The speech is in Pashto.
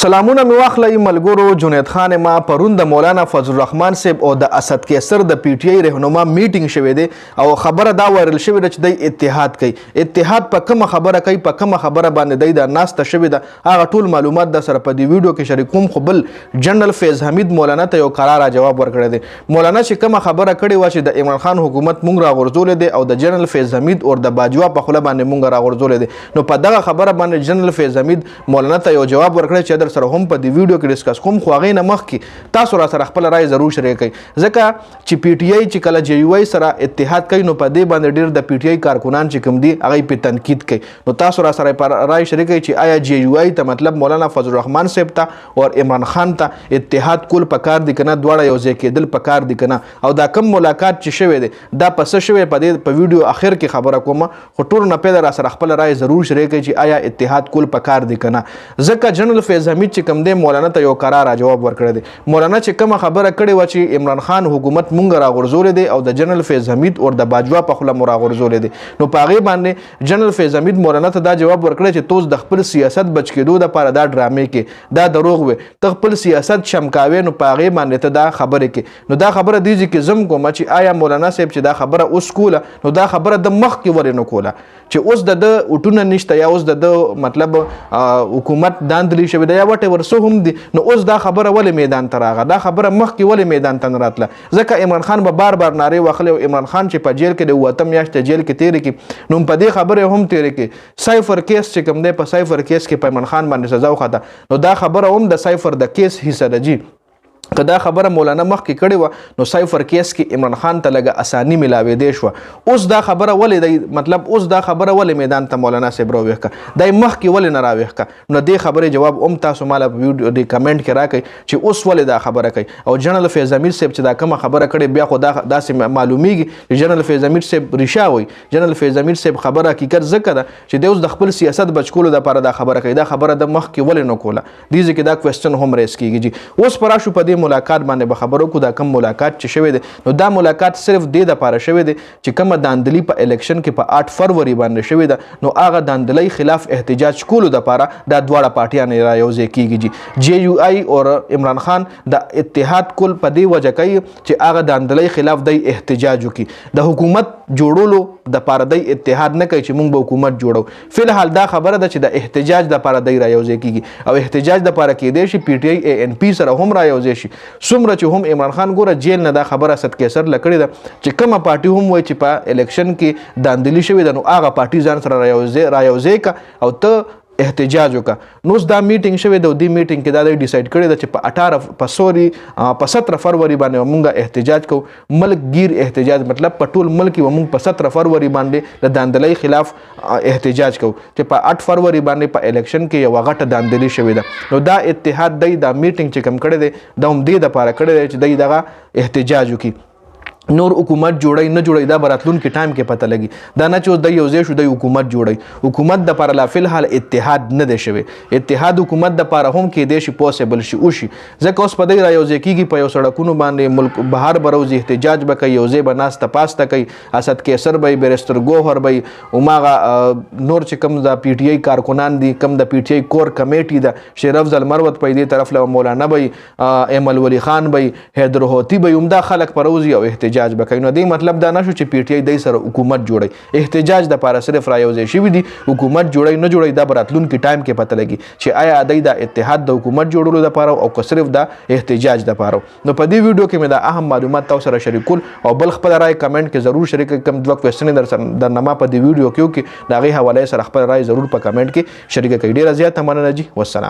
سلامونه می واخلئ ملګرو. جنید خان ما پرون د مولانا فضل الرحمن صاحب او د اسد کیسر د پی ټی آی رهنما میټینګ شوې ده او خبره دا وایرل شوې ده چې د اتحاد کوي. اتحاد په کومه خبره کوي، په کومه خبره باندې د ناسته شوې ده، هغه ټول معلومات د سره په دې ویډیو کې شریکوم. خو بل جنرال فیض حمید مولانا ته یو قرار جواب ورکړی دی. مولانا چې کومه خبره کړې و چې د عمران خان حکومت مونږ راغورځولې دی او د جنرال فیض حمید او د باجوا په خوله باندې مونږ راغورځولې دی، نو په دغه خبره باندې جنرال فیض حمید مولانا ته یو جواب ورکړی چې در سره هم په دې ویډیو کې ډسکس کوم. خو هغې نه مخکې تاسو را سره خپل رای ضرور شریک کړئ، ځکه چې پی ټی آی چې کله جے یو آی سره اتحاد کوي نو په دې باندې ډېر د پی ټی آی کارکنان چې کوم دي هغه پې تنقید کوي. نو تاسو را سره رای شریک کړئ چې آیا جے یو آی ته مطلب مولانا فضل الرحمن صاحب ته او عمران خان ته اتحاد کول پکار دي کنه، دواړه یو ځای کېدل پکار دي کنه، او دا کم ملاقات چې شوی دی دا پس شوی په دې په ویډیو اخر کې خبره کوم. خو ټول نه پیدا را سره خپل رای ضرور شریک کړئ چې آیا اتحاد کول پکار دي کنه، ځکه جنرال فیض حمید چې کوم دی مولانا ته یو قرار جواب ورکړی دی. مولانا چې کومه خبره کړې و چې عمران خان حکومت مونږ راغورځولی دی او د جنرال فیض حمید او د باجوا په خوله مو راغورځولی دی، نو په هغې باندې جنرال فیض حمید مولانا ته دا جواب ورکړی چې توس د خپل سیاست بچ کېدو دپاره دا ډرامې کې دا دروغ وې، ته خپل سیاست چمکاوې، نو په هغې باندې ته دا خبرې کې. نو دا خبره دې ځای کې زم کوم چې آیا مولانا صاحب چې دا خبره اوس کوله نو دا خبره د مخکې ولې نه کوله چې اوس د اوټونه نشته یا اوس د مطلب حکومت داندلی شوی دی یا وټ ایور څه هم دي، نو اوس دا خبره ولې میدان ته راغله، دا خبره مخکې ولې میدان ته نه راتله؟ ځکه عمران خان به بار بار نارې وهلې او عمران خان چې په جیل کې د 7 میاشتې جیل کې تېرې کړي، نو په دې خبرې هم تېرې کړي. سایفر کیس چې کوم دی په سایفر کیس کې په عمران خان باندې سزا وخته، نو دا خبره هم د سایفر د کیس حصه ده. جی که دا خبره مولانا مخکې کړې وه نو سایفر کیس کې عمران خان ته لږه اساني ملاوېدی شوه. اوس دا خبره ولې دی مطلب اوس دا خبره ولې میدان ته مولانا صاحب راویښ کړه، دا یې مخکې ولې نه راویښ کړه؟ نو دې خبرې جواب هم تاسو ماله په ویډیو د کمنټ کې راکړئ چې اوس ولې دا خبره کوي. او جنرال فیض حمید صاحب چې دا کومه خبره کړې بیا خو دا داسې معلومیږي چې جنرال فیض حمید صاحب ریشا وایي. جنرال فیض حمید صاحب خبره حقیقت ځکه ده چې دی اوس د خپل سیاست بچ کولو دپاره دا خبره کوي، دا خبره د مخکې ولې نه کوله؟ دې ځای کې دا کوېسچن هم ریس کېږي. جي اوس په راشو په دې ملاقات باندې خبرو کو. دا کم ملاقات چې شوی دی نو دا ملاقات صرف دې دپاره شوی دی چې کومه داندلي په الیکشن کې په 8 فروری باندې شوی ده، نو هغه داندلۍ خلاف احتجاج کولو دپاره دا دواړه پارټیانې را یوځای کېږي. جے یو آی او عمران خان د اتحاد کول په دې وجه کوي چې هغه داندلۍ خلاف دی احتجاج وکړي، د حکومت جوړولو دپاره دی اتحاد نه کوي چې موږ به حکومت جوړو. فی الحال دا خبره ده چې د احتجاج دپاره دی را یوځای کېږي او احتجاج دپاره کېدی شي پی ټی آی ان پی سره هم را یوځای شي. څومره چې هم عمران خان ګوره جیل نه دا خبره اسد کیسر لکړې ده چې کومه پارټي هم وایي چې په الیکشن کې داندلي شوې ده، نو هغه پارټي ځان سره را یوځای کړه او ته احتجاج وکړه. نو اوس دا میټینګ شوې ده او دې میټینګ کې دا دی ډیسایډ کړی ده چې په 17 فروری باندې موږ احتجاج کوو، ملک گیر احتجاج، مطلب په ټول ملک کې موږ په 17 فروری باندې د داندلۍ خلاف احتجاج کوو چې په 8 فروری باندې په الیکشن کې یوه غټه داندلي شوې ده. نو دا اتحاد دی دا میټینګ چې کوم کړی دی دا هم دې دپاره کړی دی چې دی دغه احتجاج وکړي. نور حکومت جوړی نه جوړی دا به راتلونکي ټایم کې پته لګي، دا نه چې اوس دی یوځای شو دی حکومت جوړی. حکومت دپاره لا فی الحال اتحاد نه دی شوی. اتحاد حکومت دپاره هم کېدی شي پوسیبل شي وشي، ځکه اوس په دی را یوځای کېږي په یو سړکونو باندې ملک بهر به روځي، احتجاج به کوي، یوځای به ناسته پاسته کوي، اسد کیسر به وي، بیرستر ګوهر به وي، هماغه نور چې کوم د پی ټی آی کارکنان دي، کوم د پی ټی آی کور کمیټي ده، شیر افضل مروت په دې طرف له مولانا به وي، ایمل ولی خان به وي، حیدر هوتي به وي، همدا خلک به روځي او احتجاج به کوي. نو دې مطلب دا نه شو چې پی ټی آی دی سره حکومت جوړی، احتجاج دپاره صرف را یوځای شوي دي، حکومت جوړی نه جوړی دا به راتلونکي ټایم کې پته لګي چې آیا دی دا اتحاد د حکومت جوړولو دپاره او که صرف دا احتجاج دپاره. نو په دې ویډیو کې مې دا اهم معلومات تاسو سره شریکول او بل خپل رای کمنټ کې ضرور شریک کړئ. کوم دوه کوېسچنې درنه ما په دې ویډیو کې وکړي د هغې حوالې سره خپل رای ضرور په کمنټ کې شریک کړئ. ډېره زیاته مننه جي، والسلام.